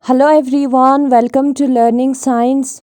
Hello everyone, welcome to learning science.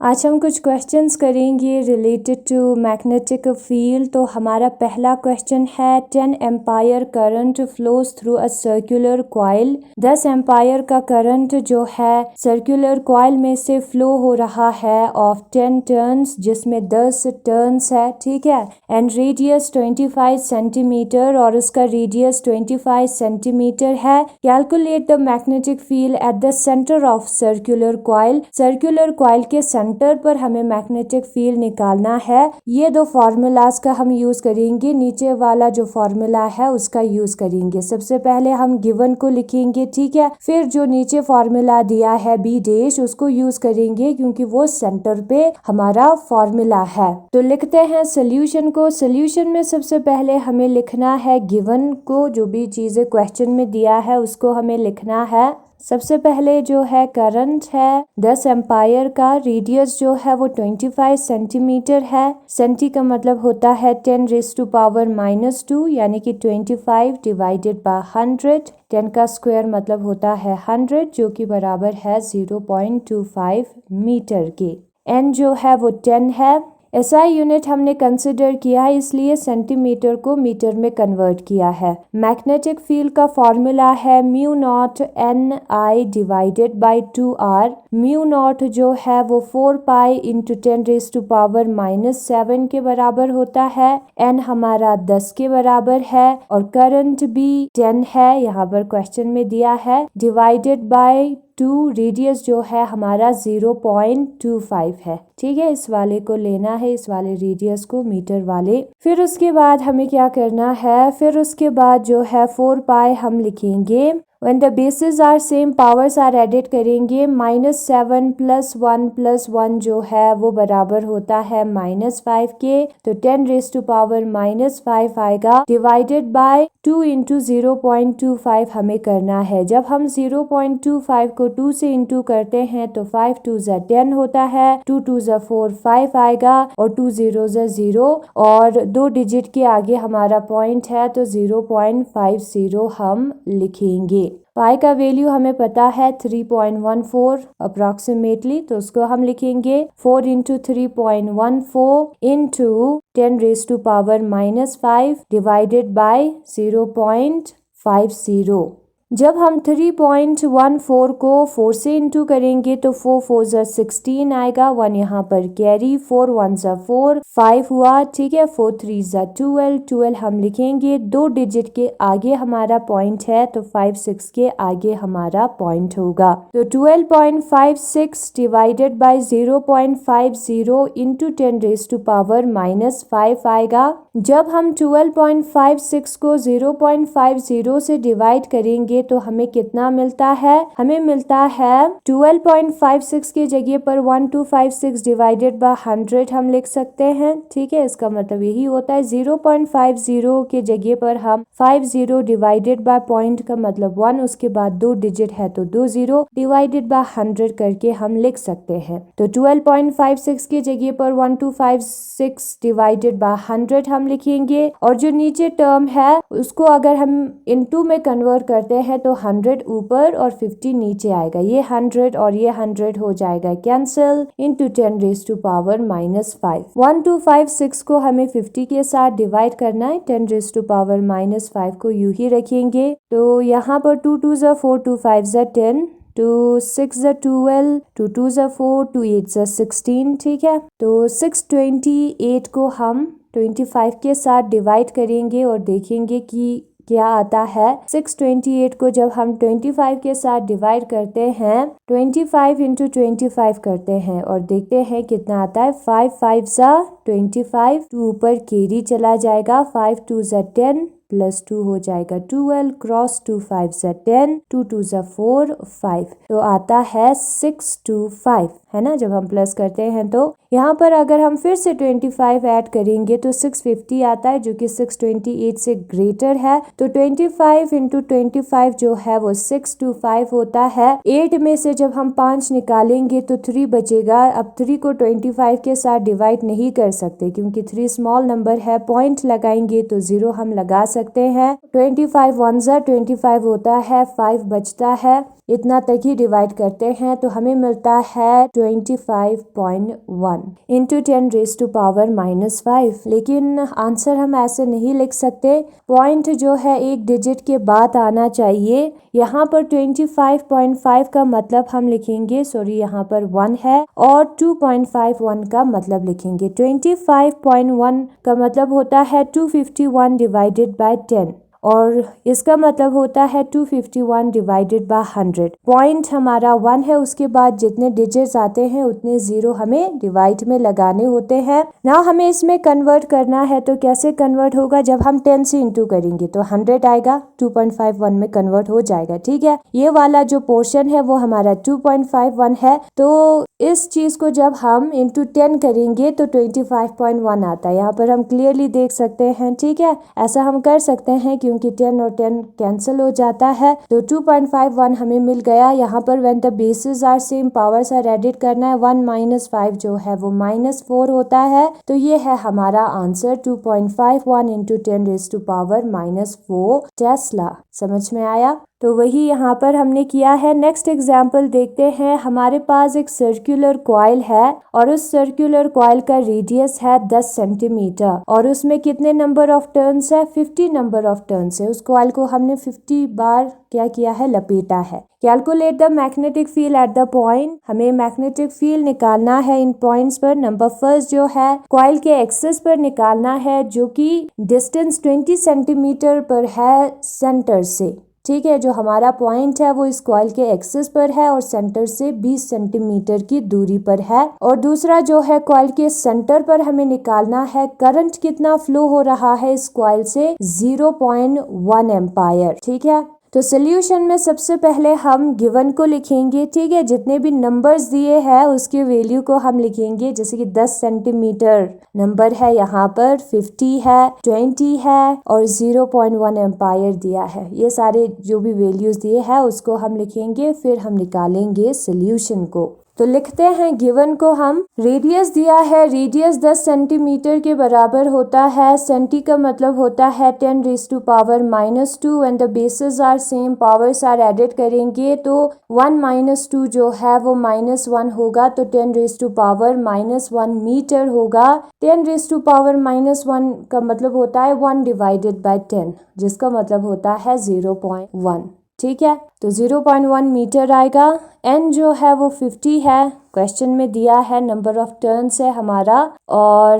आज हम कुछ क्वेश्चंस करेंगे रिलेटेड टू मैग्नेटिक फील्ड। तो हमारा पहला क्वेश्चन है 10 ampere current flows through a circular coil. 10 ampere का करंट जो है सर्कुलर कॉइल में से फ्लो हो रहा है ऑफ 10 टर्न्स, जिसमें 10 टर्न्स है, ठीक है। एंड रेडियस 25 सेंटीमीटर और उसका रेडियस 25 सेंटीमीटर है। Calculate the magnetic field at the centre of circular coil. Circular coil के सेंटर पर हमें मैग्नेटिक फील्ड निकालना है। ये दो फार्मूलाज का हम यूज करेंगे, नीचे वाला जो फार्मूला है उसका यूज करेंगे। सबसे पहले हम गिवन को लिखेंगे, ठीक है। फिर जो नीचे फार्मूला दिया है बी डैश, उसको यूज करेंगे क्योंकि वो सेंटर पे हमारा फार्मूला है। तो लिखते हैं सोल्यूशन को। सोल्यूशन में सबसे पहले हमें लिखना है गिवन को, जो भी चीजें क्वेश्चन में दिया है उसको हमें लिखना है। सबसे पहले जो है करंट है 10 एम्पायर का, रेडियस जो है वो 25 सेंटीमीटर है। सेंटी का मतलब होता है 10⁻⁻², यानी कि 25 डिवाइडेड बाय 100। 10 का स्क्वायर मतलब होता है 100, जो कि बराबर है 0.25 मीटर के। एन जो है वो 10 है। एसआई यूनिट हमने कंसिडर किया है, इसलिए सेंटीमीटर को मीटर में कन्वर्ट किया है। मैग्नेटिक फील्ड का फॉर्मूला है mu not an I divided by 2r। Mu naught जो है वो 4 पाई इंटू 10⁻⁻7 के बराबर होता है। एन हमारा 10 के बराबर है और करंट भी 10 है, यहाँ पर क्वेश्चन में दिया है, डिवाइडेड बाय 2। रेडियस जो है हमारा 0.25 है, ठीक है। इस वाले को लेना है, इस वाले रेडियस को, मीटर वाले। फिर उसके बाद हमें क्या करना है, फिर उसके बाद जो है 4 पाई हम लिखेंगे। When the bases are same, powers are added करेंगे। -7 + 1 + 1 जो है वो बराबर होता है -5 के। तो 10⁻⁻5 आएगा, डिवाइडेड बाय 2 इंटू 0.25 हमें करना है। जब हम 0.25 को 2 से इंटू करते हैं तो 5 2 ज़ा 10 होता है, 2 2 ज़ा 4 5 आएगा और 2 0 ज़ा 0 और 2 डिजिट के आगे हमारा पॉइंट है तो 0.50 हम लिखेंगे। पाई का वैल्यू हमें पता है 3.14 अप्रॉक्सीमेटली, तो उसको हम लिखेंगे 4 इंटू 3.14 इंटू 10⁻⁻5 डिवाइडेड बाय 0.50। जब हम 3.14 को 4 से इंटू करेंगे तो 4 4 ज़ा 16 आएगा, 1 यहाँ पर कैरी, 4 1 ज़ा 4 5 हुआ, ठीक है। 4 3 ज़ा 12 12 हम लिखेंगे, 2 डिजिट के आगे हमारा पॉइंट है तो 5 6 के आगे हमारा पॉइंट होगा। तो 12.56 डिवाइडेड बाय 0.50 इंटू 10⁻⁻5 आएगा। जब हम 12.56 को 0.50 से डिवाइड करेंगे तो हमें कितना मिलता है, हमें मिलता है 12.56 के जगह पर 1256 डिवाइडेड बाय 100 हम लिख सकते हैं, ठीक है। इसका मतलब यही होता है 0.50 के जगह पर हम 50 डिवाइडेड बाय पॉइंट का मतलब 1, उसके बाद 2 डिजिट है तो 2 0 डिवाइडेड बाय 100 करके हम लिख सकते हैं। तो 12.56 के जगह पर 1256 डिवाइडेड बाय 100 हम लिखेंगे और जो नीचे टर्म है उसको अगर हम इनटू में कन्वर्ट करते हैं तो 100 ऊपर और 50 नीचे आएगा। ये 100 और ये 100 हो जाएगा कैंसिल, इंटू 10⁻⁻5। 1256 को हमें 50 के साथ डिवाइड करना है, 10⁻⁻5 को यूं ही रखेंगे। तो यहाँ पर 2 2 ज़ा 4 2 5 ज़ा 10, 2 6 ज़ा 12, 2 2 ज़ा 4, 2 8 ज़ा 16, ठीक है। तो 628 को हम 25 के साथ डिवाइड करेंगे और देखेंगे कि क्या आता है। 628 को जब हम 25 के साथ डिवाइड करते हैं, 25 इंटू 25 करते हैं और देखते हैं कितना आता है। 5 5 ज़ा 25, 2 ऊपर कैरी चला जाएगा, 5 2 ज़ा 10 प्लस 2 हो जाएगा 12, क्रॉस 2 5 ज़ा 10, 2 2 ज़ा 4 5, तो आता है 625। है ना, जब हम प्लस करते हैं तो यहाँ पर अगर हम फिर से 25 ऐड करेंगे तो 650 आता है, जो कि 628 से ग्रेटर है। तो 25 इंटू 25 जो है वो 625 होता है। 8 में से जब हम 5 निकालेंगे तो 3 बचेगा। अब 3 को 25 के साथ डिवाइड नहीं कर सकते क्योंकि 3 स्मॉल नंबर है। पॉइंट लगाएंगे तो 0 हम लगा सकते हैं। 25 वन ज़ा 25 होता है, 5 बचता है। इतना तक ही डिवाइड करते हैं तो हमें मिलता है 25.1 इंटू 10 रेज टू पावर -5। लेकिन आंसर हम ऐसे नहीं लिख सकते, पॉइंट जो है एक डिजिट के बाद आना चाहिए। यहाँ पर 25.5 का मतलब हम लिखेंगे, सॉरी यहाँ पर 1 है, और 2.51 का मतलब लिखेंगे। 25.1 का मतलब होता है 251 डिवाइडेड बाय 10 और इसका मतलब होता है 251 डिवाइडेड बाय 100। पॉइंट हमारा 1 है, उसके बाद जितने डिजिट्स आते हैं उतने 0 हमें डिवाइड में लगाने होते हैं। नाउ हमें इसमें कन्वर्ट करना है, तो कैसे कन्वर्ट होगा, जब हम 10 से इंटू करेंगे तो 100 आएगा, 2.51 में कन्वर्ट हो जाएगा। ठीक है, ये वाला जो पोर्शन है वो हमारा 2.51 है। तो इस चीज को जब हम इंटू 10 करेंगे तो 25.1 आता है। यहाँ पर हम क्लियरली देख सकते हैं। ठीक है, ऐसा हम कर सकते हैं क्योंकि 10 और 10 कैंसिल हो जाता है। तो 2.51 हमें मिल गया। यहाँ पर when the basis are same powers are added करना है। 1 - 5 जो है वो -4 होता है। तो ये है हमारा answer 2.51 into 10 raise to power -4 tesla. समझ में आया? तो वही यहाँ पर हमने किया है। नेक्स्ट एग्जाम्पल देखते हैं। हमारे पास एक सर्कुलर कॉइल है और उस सर्कुलर कॉइल का रेडियस है 10 सेंटीमीटर और उसमें कितने नंबर ऑफ टर्न्स है, 50 नंबर ऑफ टर्न्स है। उस कॉइल को हमने 50 बार क्या किया है, लपेटा है। Calculate the magnetic field at the point. हमें मैग्नेटिक फील्ड निकालना है इन पॉइंट्स पर। नंबर फर्स्ट जो है कॉइल के एक्सिस पर निकालना है, जो कि डिस्टेंस 20 सेंटीमीटर पर है सेंटर से। ठीक है, जो हमारा पॉइंट है वो इस कॉइल के एक्सिस पर है और सेंटर से 20 सेंटीमीटर की दूरी पर है। और दूसरा जो है कॉइल के सेंटर पर हमें निकालना है करंट कितना फ्लो हो रहा है इस कॉइल से, 0.1 एम्पायर। ठीक है, तो सोल्यूशन में सबसे पहले हम गिवन को लिखेंगे। ठीक है, जितने भी नंबर्स दिए हैं उसके वैल्यू को हम लिखेंगे। जैसे कि 10 सेंटीमीटर नंबर है, यहाँ पर 50 है, 20 है और 0.1 एम्पायर दिया है। ये सारे जो भी वैल्यूज दिए हैं उसको हम लिखेंगे, फिर हम निकालेंगे सोल्यूशन को। तो लिखते हैं गिवन को हम। रेडियस दिया है, रेडियस 10 सेंटीमीटर के बराबर होता है। सेंटी का मतलब होता है 10 raise to power -2 and the basis are same, powers are added करेंगे तो 1 - 2 जो है वो -1 होगा। तो 10 रेज टू पावर -1 मीटर होगा। 10 रेज टू पावर -1 का मतलब होता है 1 डिवाइडेड बाय 10, जिसका मतलब होता है 0.1। ठीक है, तो 0.1 मीटर आएगा। n जो है वो 50 है, क्वेश्चन में दिया है। नंबर ऑफ टर्न्स है हमारा। और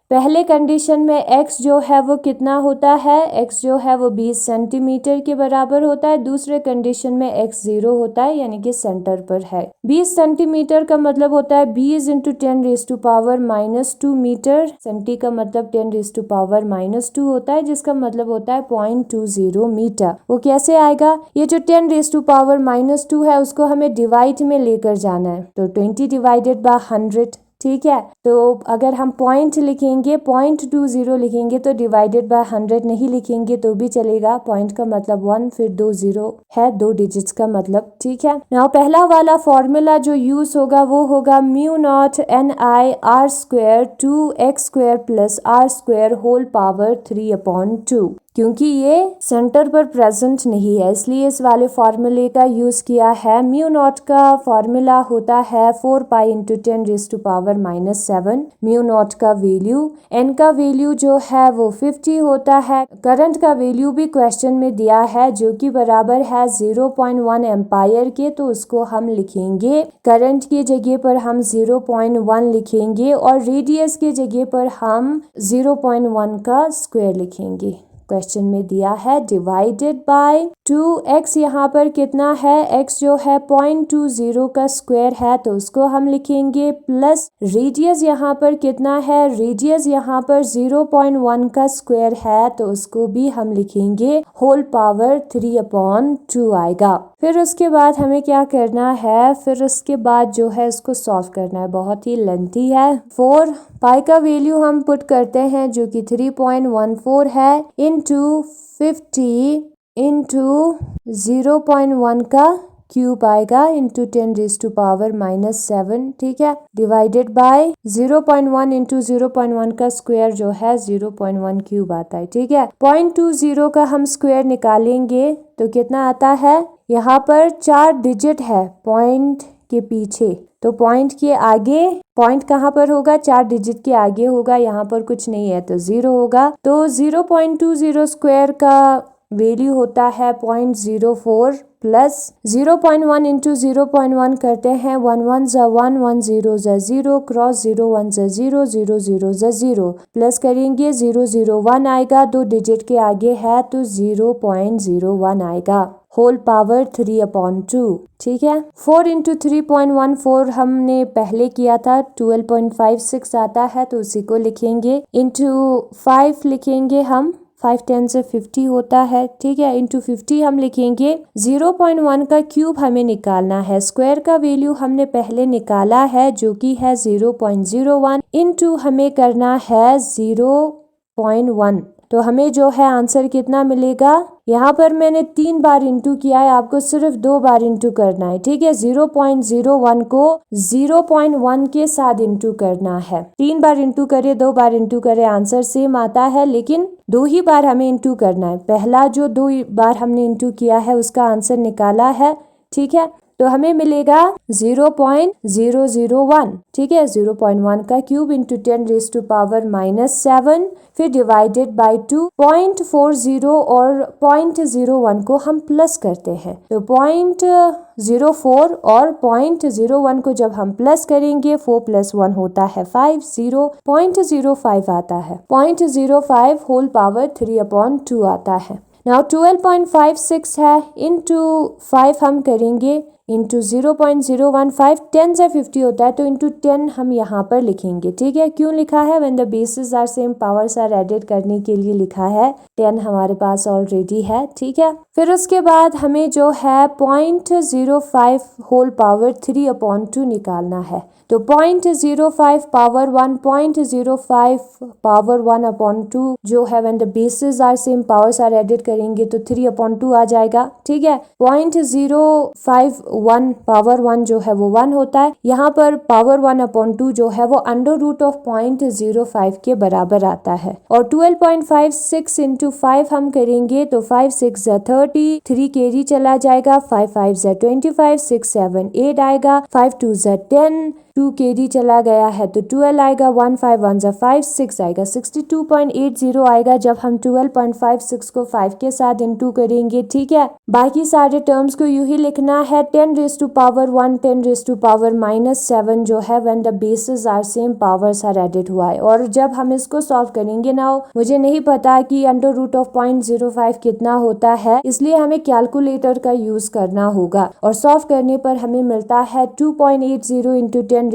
पहले कंडीशन में x जो है वो कितना होता है, x जो है वो 20 सेंटीमीटर के बराबर होता है। दूसरे कंडीशन में x 0 होता है, यानी कि सेंटर पर है। 20 सेंटीमीटर का मतलब होता है 20 into 10 raise to power -2 metre. Centi का मतलब 10 रेज टू पावर -2 होता है, जिसका मतलब होता है 0.20 मीटर। वो कैसे आएगा, ये जो 10 रेज टू पावर -2 है उसको हमें डिवाइड में लेकर जाना है। तो 20 डिवाइडेड बाय 100। ठीक है, तो अगर हम पॉइंट लिखेंगे, 0.20 लिखेंगे तो डिवाइडेड बाय 100 नहीं लिखेंगे तो भी चलेगा। पॉइंट का मतलब 1, फिर 2 0 है, 2 डिजिट्स का मतलब। ठीक है, नाउ पहला वाला फॉर्मूला जो यूज होगा वो होगा μ0 ni r² 2x² plus r² whole power 3/2। क्योंकि ये सेंटर पर प्रेजेंट नहीं है इसलिए इस वाले फॉर्मूले का यूज किया है। μ0 का फॉर्मूला होता है 4 pi into 10 raise to power -7। μ0 का वैल्यू, n का वैल्यू जो है वो 50 होता है। करंट का वैल्यू भी क्वेश्चन में दिया है जो कि बराबर है 0.1 एम्पायर के, तो उसको हम लिखेंगे। करंट की जगह पर हम 0.1 लिखेंगे और रेडियस की जगह पर हम 0.1 का स्क्वायर लिखेंगे। क्वेश्चन में दिया है डिवाइडेड बाय 2x। यहाँ पर कितना है, x जो है 0.20 का स्क्वायर है तो उसको हम लिखेंगे, प्लस रेडियस यहाँ पर कितना है, रेडियस यहाँ पर 0.1 का स्क्वायर है तो उसको भी हम लिखेंगे, होल पावर 3/2 आएगा। फिर उसके बाद हमें क्या करना है, फिर उसके बाद जो है इसको सॉल्व करना है, बहुत ही लेंथी है। 4 पाई का वैल्यू हम पुट करते हैं जो कि 3.14 है इनटू 50 इनटू 0.1 का क्यूब आएगा इंटू 10⁻⁻⁷, ठीक है, डिवाइडेड बाय 0.1 इंटू 0.1 का स्क्वायर जो है 0.1 क्यूब आता है, ठीक है। 0.20 का हम स्क्वायर निकालेंगे तो कितना आता है, यहाँ पर 4 डिजिट है पॉइंट के पीछे, तो पॉइंट के आगे, पॉइंट कहाँ पर होगा, 4 डिजिट के आगे होगा, यहाँ पर कुछ नहीं है तो 0 होगा। तो 0.20 स्क्वायर का वैल्यू होता है 0.04 प्लस 0.1 इंटू 0.1 करते हैं, 1 1 ज़ा 1, 1 0 ज़ा 0, क्रॉस 0 1 ज़ा 0, 0 0 ज़ा 0, प्लस करेंगे 0 0 1 आएगा, 2 डिजिट के आगे है तो 0.01 आएगा, होल पावर 3/2, ठीक है। 4 इंटू 3.14 हमने पहले किया था, 12.56 आता है तो उसी को लिखेंगे, इंटू 5 लिखेंगे हम, 5 10 से 50 होता है, ठीक है, इंटू 50 हम लिखेंगे। 0.1 का क्यूब हमें निकालना है, स्क्वायर का वैल्यू हमने पहले निकाला है जो कि है 0.01, इंटू हमें करना है 0.1, तो हमें जो है आंसर कितना मिलेगा, यहाँ पर मैंने 3 बार इंटू किया है, आपको सिर्फ 2 बार इंटू करना है, ठीक है। 0.01 को 0.1 के साथ इंटू करना है, 3 बार इंटू करे 2 बार इंटू करे आंसर सेम आता है, लेकिन 2 ही बार हमें इंटू करना है, पहला जो 2 बार हमने इंटू किया है उसका आंसर निकाला है, ठीक है, तो हमें मिलेगा 0.001, ठीक है, 0.1 का क्यूब इंटू 10⁻⁻⁷, फिर डिवाइडेड बाय 2, 0.40 और 0.01 को हम प्लस करते हैं, तो 0.04 और 0.01 को जब हम प्लस करेंगे 4 + 1 होता है 5, 0.05 आता है, 0.05 होल पावर 3/2 आता है। नाउ 12.56 है, इंटू 5 हम करेंगे, इंटू 0.015, 10 से 50 होता है तो इंटू 10 हम यहाँ पर लिखेंगे, ठीक है। क्यों लिखा है, when the basis are same powers are added करने के लिए लिखा है, 10 हमारे पास ऑलरेडी है, ठीक है। फिर उसके बाद हमें जो है 0.05 होल पावर 3/2 निकालना है, तो 0.05 पावर 1, 0.05 पावर 1/2 जो है when the basis are same powers are added करेंगे तो 3/2 आ जाएगा, ठीक है। 0.051 पावर 1 जो है वो 1 होता है, यहाँ पर पावर 1/2 जो है वो √0.05 के बराबर आता है, और 12.56 इंटू 5 हम करेंगे तो 5 6 ज़ा 30, 3 कैरी चला जाएगा, 5 5 ज़ा 25, 6 7 8 आएगा, 5 2 ज़ा 10, 2 कैरी चला गया है तो 12 आएगा, 1 5 1 ज़ा 5, 6 आएगा, 62.80 आएगा जब हम 12.56 को 5 के साथ इंटू करेंगे, ठीक है। बाकी सारे टर्म्स को यूं ही लिखना है, 10⁻1 10⁻⁻7 जो है when the basis are same powers are added हुआ है, और जब हम इसको सॉल्व करेंगे ना, मुझे नहीं पता कि √0.05 कितना होता है, इसलिए हमें कैलकुलेटर का यूज करना होगा, और सॉल्व करने पर हमें मिलता है 2.80 इंटू 10⁻⁻6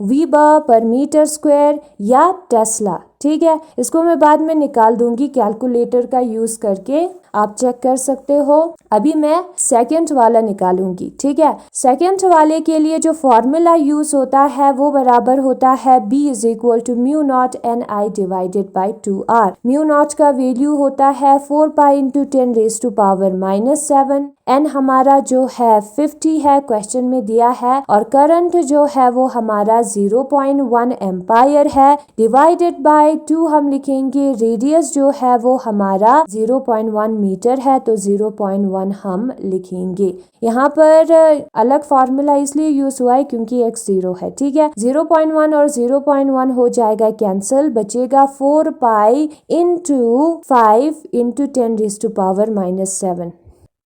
वीबर पर मीटर स्क्वायर या टेस्ला, ठीक है। इसको मैं बाद में निकाल दूंगी कैलकुलेटर का यूज करके, आप चेक कर सकते हो। अभी मैं सेकंड वाला निकालूंगी, ठीक है। सेकंड वाले के लिए जो फॉर्मूला यूज होता है वो बराबर होता है B = μ0 NI divided by 2R। μ0 का वैल्यू होता है 4 पाई इंटू 10⁻⁻7, n हमारा जो है 50 है, क्वेश्चन में दिया है, और करंट जो है वो हमारा 0.1 एम्पायर है, डिवाइडेड बाय 2 हम लिखेंगे, रेडियस जो है वो हमारा 0.1 मीटर है तो 0.1 हम लिखेंगे। यहाँ पर अलग फार्मूला इसलिए यूज हुआ है क्योंकि x 0 है, ठीक है। 0.1 और 0.1 हो जाएगा कैंसिल, बचेगा 4 पाई इंटू 5 इंटू 10⁻⁻7।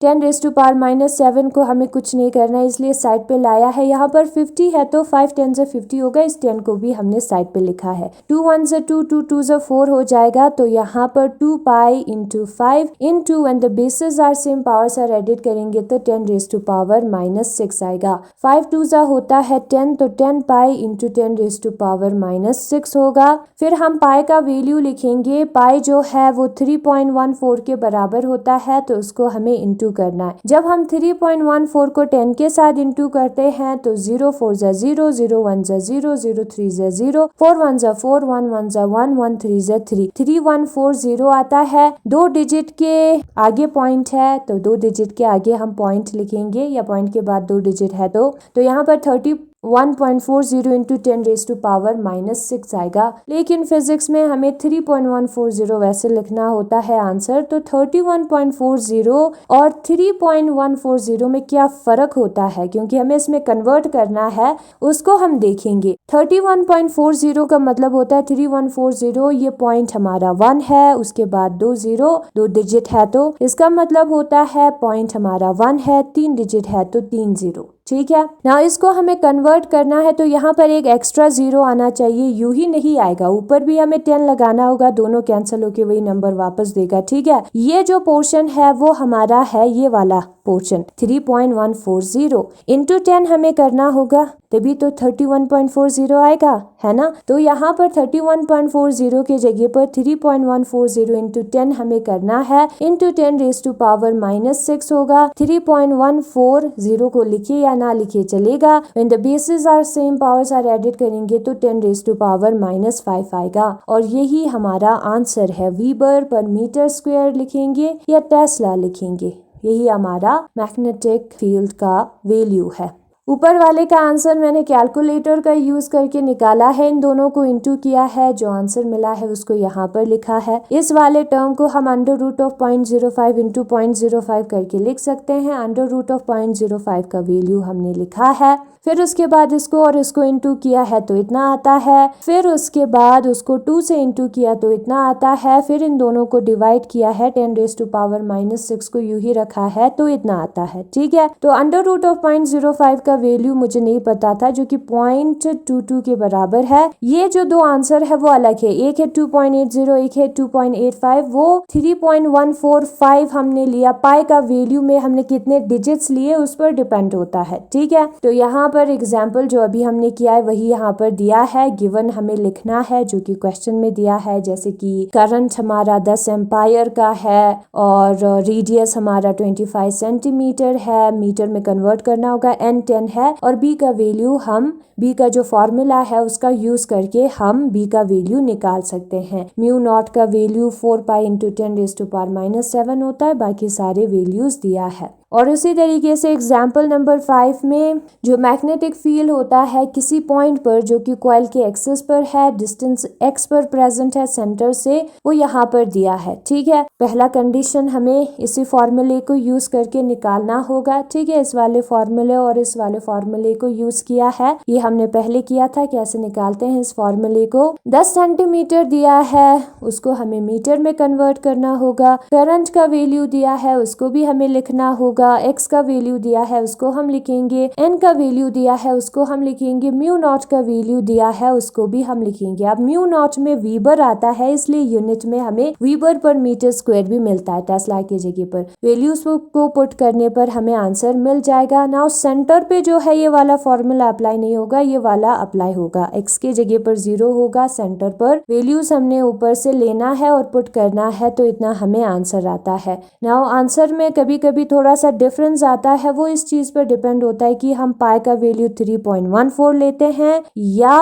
10⁻⁻7 को हमें कुछ नहीं करना है इसलिए साइड पे लाया है, यहाँ पर 50 है तो 5 10 से 50 होगा, इस 10 को भी हमने साइड पे लिखा है, 2 1 से 2 2 2 से 4 हो जाएगा, तो यहाँ पर 2 pi into 5 into when the basis are same powers are added करेंगे तो 10⁻⁻6 आएगा, 5 2 ज़ा होता है 10, तो 10 पाई इंटू 10⁻⁻6 होगा। फिर हम पाई का वैल्यू लिखेंगे, पाई जो है वो 3.14 के बराबर होता है तो उसको हमें इंटू इंटू करना है। जब हम 3.14 को 10 के साथ इंटू करते हैं तो 0 4 जा 0, 0 1 जा 0, 0 3 जा 0, 4 1 जा 4, 1 1 जा 1, 1 3 जा 3, 3140 आता है। 2 डिजिट के आगे पॉइंट है तो 2 डिजिट के आगे हम पॉइंट लिखेंगे, या पॉइंट के बाद 2 डिजिट है तो यहाँ पर 31.40 इंटू 10 रेज टू पावर -6 आएगा। लेकिन फिजिक्स में हमें 3.140 वैसे लिखना होता है आंसर। तो 31.40 और 3.140 में क्या फ़र्क होता है, क्योंकि हमें इसमें कन्वर्ट करना है, उसको हम देखेंगे। 31.40 का मतलब होता है 3140, ये पॉइंट हमारा 1 है, उसके बाद 2 0, 2 डिजिट है तो इसका मतलब होता है पॉइंट हमारा 1 है, 3 डिजिट है तो 3 0। ठीक है ना, इसको हमें कन्वर्ट करना है तो यहाँ पर एक एक्स्ट्रा 0 आना चाहिए, यूं ही नहीं आएगा, ऊपर भी हमें 10 लगाना होगा, दोनों कैंसिल होके वही नंबर वापस देगा। ठीक है, ये जो पोर्शन है वो हमारा है ये वाला पोर्शन 3.140 इंटू 10 हमें करना होगा, तभी तो 31.40 आएगा, है ना। तो यहाँ पर 31.40 के जगह पर 3.140 इंटू 10 हमें करना है, इंटू 10 रेज टू पावर -6 होगा। 3.140 को लिखिए या ना लिखिए चलेगा। When the basis are same powers are added करेंगे तो 10 रेज टू पावर -5 आएगा, और यही हमारा आंसर है। वीबर पर मीटर स्क्वायर लिखेंगे या टेस्ला लिखेंगे, यही हमारा मैग्नेटिक फील्ड का वैल्यू है। ऊपर वाले का आंसर मैंने कैलकुलेटर का यूज करके निकाला है, इन दोनों को इंटू किया है, जो आंसर मिला है उसको यहाँ पर लिखा है। इस वाले टर्म को हम √0.05 इंटू 0.05 करके लिख सकते हैं। √0.05 का वैल्यू हमने लिखा है, फिर उसके बाद इसको और इसको इंटू किया है तो इतना आता है, फिर उसके बाद उसको 2 से इंटू किया तो इतना आता है, फिर इन दोनों को डिवाइड किया है, 10 रेज टू पावर -6 को यूं ही रखा है तो इतना आता है। ठीक है, तो √0.05 का वैल्यू मुझे नहीं पता था, जो कि 0.22 के बराबर है। ये जो दो आंसर है वो अलग है, एक है 2.80, एक है 2.85, वो 3.145 हमने लिया। पाई का वैल्यू में हमने कितने डिजिट्स लिए उस पर डिपेंड होता है। ठीक है, तो यहाँ पर एग्जाम्पल जो अभी हमने किया है वही यहाँ पर दिया है, गिवन हमें लिखना है जो कि क्वेश्चन में दिया है। जैसे कि करंट हमारा 10 एम्पायर का है और रेडियस हमारा 25 सेंटीमीटर है, मीटर में कन्वर्ट करना होगा, n 10 है, और b का वैल्यू हम b का जो फॉर्मूला है उसका यूज करके हम b का वैल्यू निकाल सकते हैं। म्यू नॉट का value 4 pi into 10 raise to power -7 होता है, बाकी सारे वैल्यूज दिया है। और उसी तरीके से एग्जाम्पल नंबर 5 में जो मैग्नेटिक फील्ड होता है किसी पॉइंट पर जो कि कॉइल के एक्सिस पर है, डिस्टेंस x पर प्रेजेंट है सेंटर से, वो यहाँ पर दिया है। ठीक है, पहला कंडीशन हमें इसी फॉर्मूले को यूज करके निकालना होगा। ठीक है, इस वाले फॉर्मूले और इस वाले फॉर्मूले को यूज किया है, ये हमने पहले किया था। कैसे निकालते हैं इस फॉर्मूले को, 10 सेंटीमीटर दिया है, उसको हमें मीटर में कन्वर्ट करना होगा। करंट का वैल्यू दिया है, उसको भी हमें लिखना होगा। x का वैल्यू दिया है उसको हम लिखेंगे, n का वैल्यू दिया है उसको हम लिखेंगे, म्यू नॉट का वैल्यू दिया है उसको भी हम लिखेंगे। अब म्यू नॉट में वीबर आता है, इसलिए यूनिट में हमें वीबर पर मीटर स्क्वायर भी मिलता है टेस्ला के जगह पर। वैल्यूज को पुट करने पर हमें आंसर मिल जाएगा। नाउ सेंटर पे जो है ये वाला फॉर्मूला अप्लाई नहीं होगा, ये वाला अप्लाई होगा। x के जगह पर 0 होगा, सेंटर पर वैल्यूज हमने ऊपर से लेना है और पुट करना है, तो इतना हमें आंसर आता है। नाउ आंसर में कभी कभी थोड़ा सा डिफरेंस आता है, वो इस चीज पर डिपेंड होता है कि हम पाई का वैल्यू 3.14 लेते हैं या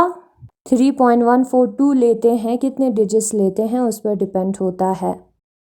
3.142 लेते हैं, कितने डिजिट्स लेते हैं उस पर डिपेंड होता है।